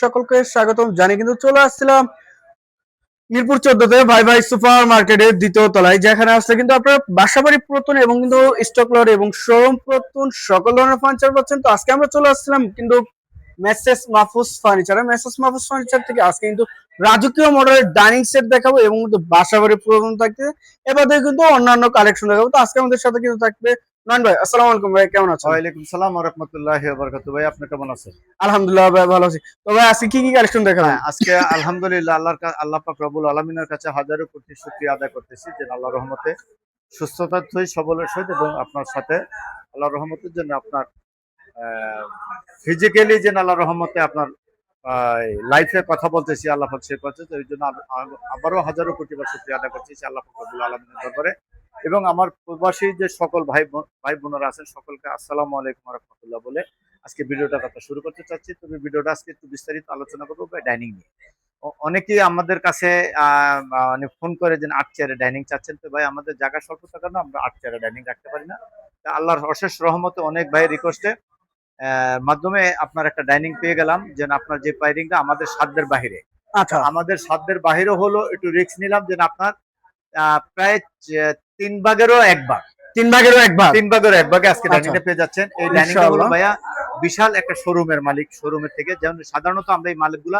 সকলকে স্বাগতম জানি কিন্তু চলে আসছিলাম মিরপুর 14তে ভাই ভাই সুপার মার্কেটের দ্বিতীয় তলায়, যেখানে আসলে কিন্তু আপনারা বাসাবাড়ি পুরাতন এবং কিন্তু স্টক লট এবং শোরুম পুরাতন সকল ধরনের ফার্নিচার পাচ্ছেন। তো আজকে আমরা চলে আসছিলাম কিন্তু মেসেস মাহফুজ ফার্নিচার থেকে আজকে কিন্তু রাজকীয় মডেলের ডাইনিং সেট দেখাবো এবং কিন্তু বাসাবাড়ি পুরাতন থাকতে এবার কিন্তু অন্যান্য কালেকশন দেখাবো। তো আজকে আমাদের সাথে কিন্তু থাকবে নয়ন ভাই। আসসালামু আলাইকুম ভাই, কেমন আছেন? ওয়ালাইকুম সালাম ওয়া রাহমাতুল্লাহি ওয়া বারাকাতুহু। ভাই আপনি কেমন আছেন? আলহামদুলিল্লাহ ভাই, ভালো আছি। তো ভাই আজকে কি কি কালেকশন দেখাবেন? আজকে আলহামদুলিল্লাহ আল্লাহ পাক রব্বুল আলামিনের কাছে হাজারো কোটি শুকরিয়া আদায় করতেছি যে আল্লাহর রহমতে সুস্থতার সহিত সবলের সহিত এবং আপনার সাথে আল্লাহর রহমতের জন্য আপনার ফিজিক্যালি যে আল্লাহর রহমতে আপনার লাইফে কথা বলতেছি আল্লাহ পাক সে করছে, তো এই জন্য আবারও হাজারো কোটি বার শুকরিয়া আদায় করতেছি আল্লাহ পাক রব্বুল আলামিনের দরবারে। এবং আমার প্রবাসী যে সকল ভাই বোনেরা আছেন সকলকে আসসালামু আলাইকুম ওয়া রাহমাতুল্লাহ বলে আজকে ভিডিওটা কথা শুরু করতে চাচ্ছি। তবে ভিডিওটা আজকে একটু বিস্তারিত আলোচনা করবো ডাইনিং নিয়ে। অনেকেই আমাদের কাছে মানে ফোন করে যে 8 চেয়ারে ডাইনিং চাচ্ছেন। তো ভাই আমাদের জায়গা স্বল্পতার কারণে আমরা 8 চেয়ারে ডাইনিং রাখতে পারি না। আল্লাহর অশেষ রহমতে অনেক ভাই রিকোয়েস্টে মাধ্যমে আপনার একটা ডাইনিং পেয়ে গেলাম, যে আপনার যে পাইরিংটা আমাদের সাধ্যের বাহিরে। আচ্ছা, আমাদের সাধ্যের বাহিরে হলো একটু রিস্ক নিলাম যে আপনার প্রায় 3 ভাগেরও 1 ভাগ, 3 ভাগেরও 1 ভাগ, 3 ভাগের 1 ভাগে আজকে ডাইনিংটা পেয়ে যাচ্ছেন। এই ডাইনিংটা হলো ভাইয়া বিশাল একটা শোরুমের মালিক, শোরুমের থেকে যেমন সাধারণত আমরা এই মালিকগুলা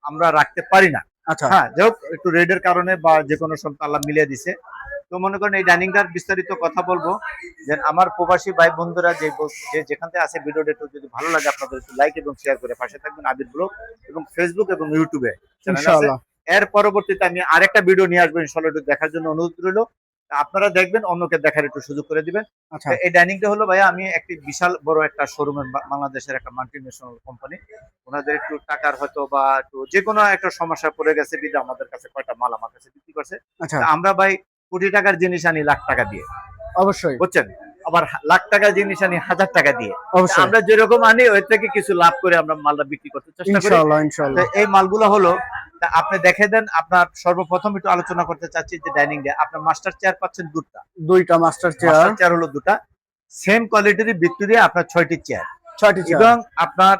আমরা রাখতে পারি না। আচ্ছা হ্যাঁ, যাই হোক একটু রেডের কারণে বা যে কোনো সময় আল্লাহ মিলিয়ে দিছে। তো মনে করেন এই ডাইনিংটার বিস্তারিত কথা বলবো, যে আমার প্রবাসী ভাই বন্ধুরা যে যেখান থেকে আছে ভিডিওটা একটু যদি ভালো লাগে আপনাদের একটু লাইক এবং শেয়ার করে পাশে থাকবেন আবির ব্লগ এবং ফেসবুক এবং ইউটিউবে ইনশাআল্লাহ। এর পরবর্তীতে আমি আরেকটা ভিডিও নিয়ে আসবো ইনশাআল্লাহ, একটু দেখার জন্য অনুরোধ রইল। আপনারা দেখবেন, অন্যকে দেখার একটু সুযোগ করে দিবেন। আচ্ছা, এই ডাইনিংটা হলো ভাইয়া আমি একটি বিশাল বড় একটা শোরুমের বাংলাদেশের একটা মাল্টিনেশনাল কোম্পানি, ওনাদের একটু টাকার হয়তো বা একটু যে কোনো একটা সমস্যা পড়ে গেছে বিধা আমাদের কাছে কয়টা মাল আমার কাছে বিক্রি করছে। আচ্ছা, আমরা ভাই কোটি টাকার জিনিস আনি লাখ টাকা দিয়ে, অবশ্যই বুঝছেন, আবার লাখ টাকার জিনিস আনি 1000 টাকা দিয়ে। অবশ্যই আমরা যেরকম আনি ওই থেকে কিছু লাভ করে আমরা মালটা বিক্রি করতে চেষ্টা করি। ইনশাআল্লাহ ইনশাআল্লাহ। এই মালগুলো হলো আপনি দেখে দেন। আপনার সর্বপ্রথম একটু আলোচনা করতে চাচ্ছি যে ডাইনিং ডে আপনার মাস্টার চেয়ার পাচ্ছেন দুইটা মাস্টার চেয়ার হলো দুটা, সেম কোয়ালিটির ভিক্টোরিয়া আপনার 6টি চেয়ার, 6টি চেয়ার এবং আপনার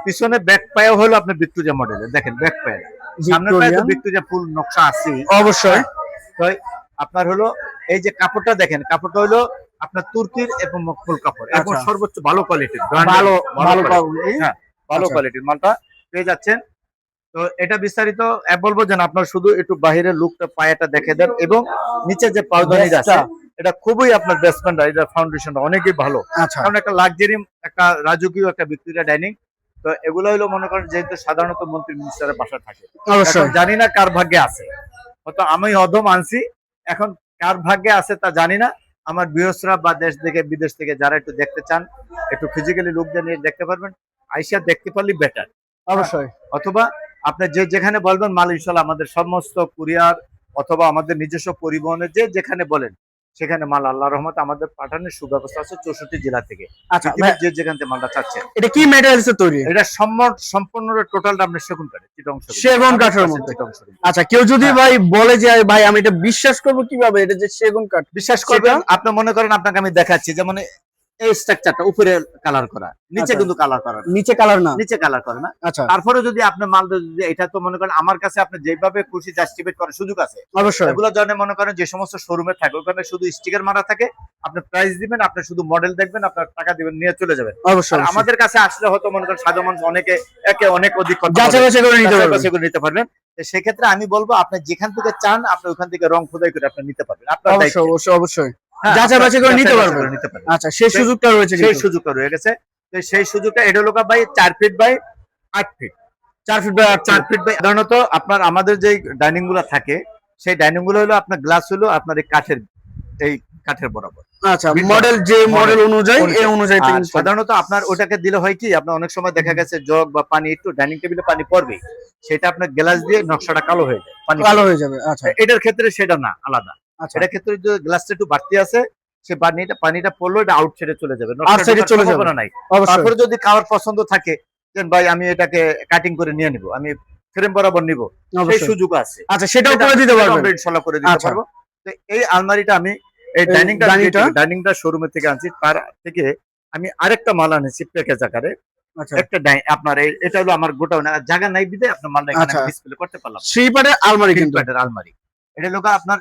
পিছনে ব্যাক পায়ে হলো আপনার ভিক্টোরিয়া মডেলের, দেখেন ব্যাক পায়ে, সামনে পায়ে তো ভিক্টোরিয়া ফুল নকশা আছে অবশ্যই। তো আপনার হলো এই যে কাপড়টা দেখেন, কাপড়টা হলো আপনার তুর্কির এবং মকবুল কাপড় এবং সর্বোচ্চ ভালো কোয়ালিটির, ভালো কোয়ালিটির মালটা পেয়ে যাচ্ছেন। তো এটা বিস্তারিত বলবো যে আপনার শুধু একটু বাহিরের লুকটা পায়াটা দেখে দেন এবং নিচে যে পাউদানি আছে এটা খুবই আপনার বেসমেন্ট, এটা ফাউন্ডেশনটা অনেকই ভালো, কারণ একটা লাক্সারি একটা রাজকীয় একটা ভিক্টোরিয়া ডাইনিং। তো এগুলো হলো মনে করেন যেহেতু সাধারণত মন্ত্রী মিনিস্টারের বাসা থাকে, জানি না কার ভাগ্যে আছে, হয়তো আমি অধম আনছি, এখন কার ভাগ্যে আছে তা জানি না। আমার বৃহস্পতিরা বা দেশ থেকে বিদেশ থেকে যারা একটু দেখতে চান, একটু ফিজিক্যালি লুক দিয়ে দেখতে পারবেন, আইসা দেখতে পারলে বেটার অবশ্যই। অথবা আপনি যেখানে বলবেন মাল ইনশাআল্লাহ আমাদের সমস্ত কুরিয়ার অথবা আমাদের নিজস্ব পরিবহনের যেখানে বলেন সেখানে মাল আল্লাহর রহমতে আমাদের পাঠানোর সুব্যবস্থা আছে 64 জেলা থেকে। আচ্ছা, যেখান থেকে মালটা চাচ্ছেন। এটা কি ম্যাটেরিয়ালস এর তৈরি? এটা সম্পূর্ণ টোটালটা আপনার সেগুন কাঠের, সেগুন কাঠের মধ্যে। আচ্ছা, কেউ যদি ভাই বলে যে ভাই আমি এটা বিশ্বাস করব কিভাবে এটা যে সেগুন কাঠ? বিশ্বাস করবেন, আপনি মনে করেন আপনাকে আমি দেখাচ্ছি, যেমন এই স্ট্রাকচারটা উপরে কালার করা, নিচে কিন্তু কালার করা, নিচে কালার না, নিচে কালার করে না। আচ্ছা, তারপরে যদি আপনি মাল যদি এটা তো মনে করেন আমার কাছে আপনি যেভাবে খুশি জাস্টিফাইড করার সুযোগ আছে অবশ্যই। এগুলো জন্য মনে করেন যে সমস্ত শোরুমে থাকে ওখানে শুধু স্টিকার মারা থাকে, আপনি প্রাইস দিবেন, আপনি শুধু মডেল দেখবেন, আপনার টাকা দিবেন, নিয়ে চলে যাবেন। অবশ্যই। আমাদের কাছে আসলে হয়তো মনে করেন সাধারণ মানুষ অনেকে অনেক অধিক যাচাই বাছাই করে নিতে পারবেন। সেক্ষেত্রে আমি বলবো আপনি যেখান থেকে চান আপনি ওখান থেকে রং খোদাই করে আপনি নিতে পারবেন। অবশ্যই অবশ্যই যাচাই বাছাই করে নিতে পারবেন। আচ্ছা, সেই সুযোগটা রয়েছে, সেই সুযোগটা রয়ে গেছে। তো সেই সুযোগটা এটা হলো ভাই 4 feet by 8 feet, 4 feet by 4 feet by. সাধারণত আপনার আমাদের যে ডাইনিং গুলো থাকে সেই ডাইনিং গুলো হলো আপনার গ্লাস হলো আপনার এই কাঠের বরাবর। আচ্ছা, মডেল যে মডেল অনুযায়ী এই অনুযায়ী সাধারণত আপনার ওটাকে দিলে হয় কি আপনার অনেক সময় দেখা গেছে জগ বা পানি একটু ডাইনিং টেবিলে পানি পড়বে, সেটা আপনার গ্লাস দিয়ে নকশাটা কালো হয়ে যায়, পানি কালো হয়ে যাবে। আচ্ছা, এটার ক্ষেত্রে সেটা না, আলাদা। এটার ক্ষেত্রে যে গ্লাসটা একটু বাড়তি আছে সে পানিটা পড়লো এটা আউট সাইডে চলে যাবে, নাই। তারপরে যদি কারোর পছন্দ থাকে যে ভাই আমি এটাকে কাটিং করে নিয়ে নিব, আমি ফ্রেম বরাবর নিব, সেই সুযোগ আছে। আচ্ছা, সেটাও করে দিতে পারবেন, আমরা ইনশাআল্লাহ করে দিতে পারবো। তো এই আলমারিটা আমি এই ডাইনিংটা শোরুমে থেকে আনছি, তার থেকে আমি আরেকটা মাল আনেছি প্যাকেজ আকারে। আচ্ছা একটা আপনার এটা হলো আমার গোটাউন, জায়গা নাই বিদে আপনার মালটা এখানে আচ্ছা। ডিসপ্লে করতে পারলাম। থ্রি পার্টের আলমারি কিন্তু, আলমারি, এটা হলো আপনার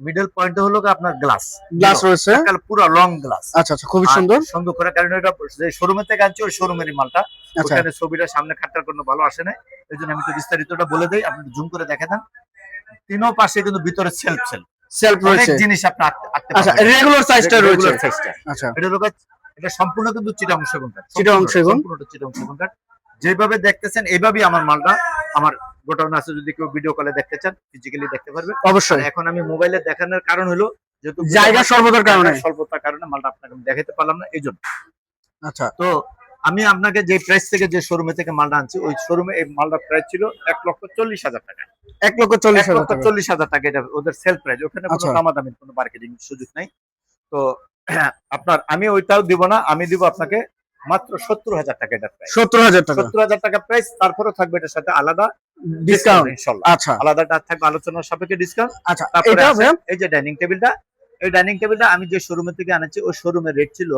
মিডল পয়েন্ট হলো আপনার গ্লাস গ্লাস রয়েছে। পুরো লং গ্লাস। আচ্ছা আচ্ছা, খুবই সুন্দর। সুন্দর করে, কারণ এটা যে শোরুমের থেকে আনছি ওই শোরুমেরই মালটা, আচ্ছা ওখানে ছবিটা সামনে খাটটার কোনো ভালো আসে না, এই জন্য আমি তো বিস্তারিতটা বলে দেই, আপনি জুম করে দেখে দেন। তিনও পাশে কিন্তু ভিতরে সেলফ রয়েছে, অনেক জিনিস আপনি আঁকতে আচ্ছা পারবেন। রেগুলার সাইজটা রয়েছে, রেগুলার সাইজটা, আচ্ছা এটা হলো এটা সম্পূর্ণ কিন্তু চিটাং সেগুন কাঠ, চিটাং সেগুন, সম্পূর্ণটা চিটাং সেগুন কাঠ। যেভাবে দেখতেছেন এইভাবেই আমার মালটা, আমার গোটাউন আছে, যদি কেউ ভিডিও কলে দেখতে চান ফিজিক্যালি দেখতে পারবে অবশ্যই। এখন আমি মোবাইলে দেখানোর কারণ হলো যেহেতু জায়গা স্বল্পতার কারণে মালটা আপনাকে আমি দেখাতে পারলাম না, এই জন্য। আচ্ছা, তো আমি আপনাকে যে প্রাইস থেকে, যে শোরুমে থেকে মালটা আনছি, ওই শোরুমে এই মালটার প্রাইস ছিল 1,40,000 টাকা। 1,40,000 টাকা, এটা ওদের সেল প্রাইস, ওখানে কোনো আচ্ছা। দামাদামির কোনো মার্কেটিং সুযোগ নাই। তো আপনার আমি ওইটাও দিব না, আমি দিব আপনাকে মাত্র 70,000 টাকা, এটা প্রাইস 70,000 টাকা, 70,000 টাকা প্রাইস। তারপরে থাকবে এটার সাথে আলাদা ডিসকাউন্ট ইনশাআল্লাহ, আচ্ছা আলাদাটা থাকবে আলোচনার সাপেক্ষে ডিসকাউন্ট। আচ্ছা। তারপরে এটা আছে এই যে ডাইনিং টেবিলটা, এই ডাইনিং টেবিলটা আমি যে শোরুমে থেকে আনেছি ওই শোরুমের রেট ছিল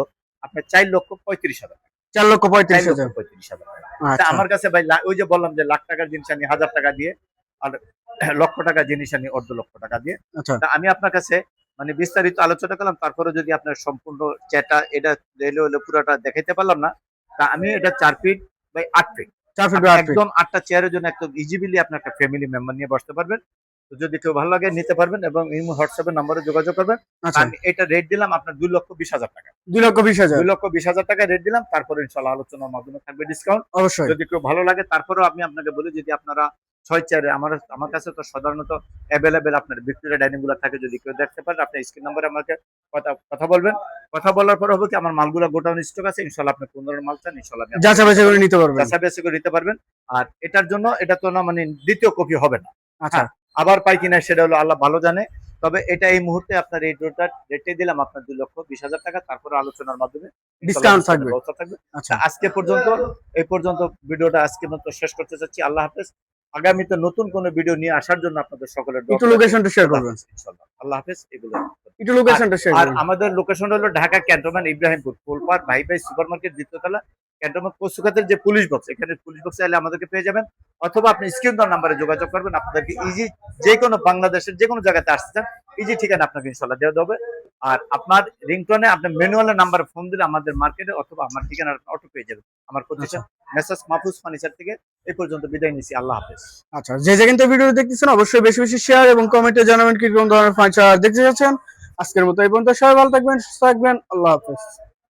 আপনার 4,35,000 টাকা, 4,35,000। 4,35,000 টাকা। আচ্ছা আমার কাছে ভাই ওই যে বললাম যে লাখ টাকার জিনিস আনি 1,000 টাকা দিয়ে, আর লক্ষ টাকা জিনিস আনি 1.5 লক্ষ টাকা দিয়ে। আচ্ছা, তা আমি আপনার কাছে মানে বিস্তারিত আলোচনা করলাম, তারপরে যদি আপনার সম্পূর্ণ চেটা এটা হলো পুরোটা দেখাইতে পারলাম না, তা আমি এটা 4 feet by 8 feet, 4 feet by 8 feet, একদম 8টা চেয়ারের জন্য একদম ইজিলি আপনি একটা ফ্যামিলি মেম্বার নিয়ে বসতে পারবেন। তো যদি কেউ ভালো লাগে নিতে পারবেন, এবং ইমো হোয়াটসঅ্যাপের নম্বরে যোগাযোগ করবেন। আচ্ছা আমি এটা রেট দিলাম আপনার 2,20,000 টাকা, 2,20,000, 2,20,000 টাকা রেট দিলাম। তারপরে ইনশাআল্লাহ আলোচনার মাধ্যমে থাকবে ডিসকাউন্ট। অবশ্যই। যদি কেউ ভালো লাগে, তারপরেও আমি আপনাকে বলি, যদি আপনারা 6 চেয়ারে, আমার কাছে তো সাধারণত অ্যাভেলেবেল আপনার ভিক্টোরিয়া ডাইনিং গুলো থাকে, যদি কেউ দেখতে পারেন আপনি স্ক্রিন নাম্বারে আমাকে কথা বলবেন। কথা বলার পর হবে কি, আমার মালগুলো গোটাউন স্টক আছে, ইনশাআল্লাহ আপনি কোন ধরনের মাল চান ইনশাআল্লাহ আপনি যাচাই বাছাই করে নিতে পারবেন, যাচাই বাছাই করে নিতে পারবেন। আর এটার জন্য এটা তো না মানে দ্বিতীয় কপি হবে না, আচ্ছা আবার পাই কিনা সেটা হলো আল্লাহ ভালো জানে। তবে এটা এই মুহূর্তে আপনার এই ডোরটা রেটে দিলাম আপনার 2,20,000 টাকা, তারপরে আলোচনার মাধ্যমে ডিসকাউন্ট থাকবে। আচ্ছা, আজকে পর্যন্ত, এই পর্যন্ত ভিডিওটা আজকে মতো শেষ করতে চাচ্ছি। আল্লাহ হাফেজ। আগামীতে নতুন কোন ভিডিও নিয়ে আসার জন্য আপনাদের সকলের একটু লোকেশনটা শেয়ার করবেন, ইনশাআল্লাহ। আল্লাহ হাফেজ। এগুলো একটু লোকেশনটা শেয়ার আর করবেন। আমাদের লোকেশন হলো ঢাকা ক্যান্টনমেন্ট ইব্রাহিমপুর ফুলপার ভাই ভাই সুপার মার্কেট, দ্বিতীয়তলা, ক্যান্টনমেন্ট কচুখাতের যে পুলিশ বক্স, এখানে পুলিশ বক্সে এলে আমাদেরকে পেয়ে যাবেন, অথবা আপনি স্ক্রিন নাম্বারে যোগাযোগ করবেন। আপনাদেরকে ইজি, যে কোনো বাংলাদেশের যে কোনো জায়গাতে আসতে চান ইজি ঠিকানা আপনাকে ইনশাআল্লাহ দেওয়া হবে। আর আপনার রিংটোনে আপনার ম্যানুয়ালের নাম্বারে ফোন দিলে আমাদের মার্কেটে অথবা আমার ঠিকানা অটো পেয়ে যাবেন। আমার প্রতিষ্ঠান মেসার্স মাহফুজ ফার্নিচার থেকে এই পর্যন্ত বিদায় নিচ্ছি। আল্লাহ হাফেজ। আচ্ছা, যে যেখান থেকে ভিডিও দেখতেছেন অবশ্যই বেশি বেশি শেয়ার এবং কমেন্টে জানাবেন কি কোন ধরনের ফার্নিচার দেখতে যাচ্ছেন। আজকের মতো এই পর্যন্ত, সবাই ভালো থাকবেন, সুস্থ থাকবেন, আল্লাহ হাফেজ।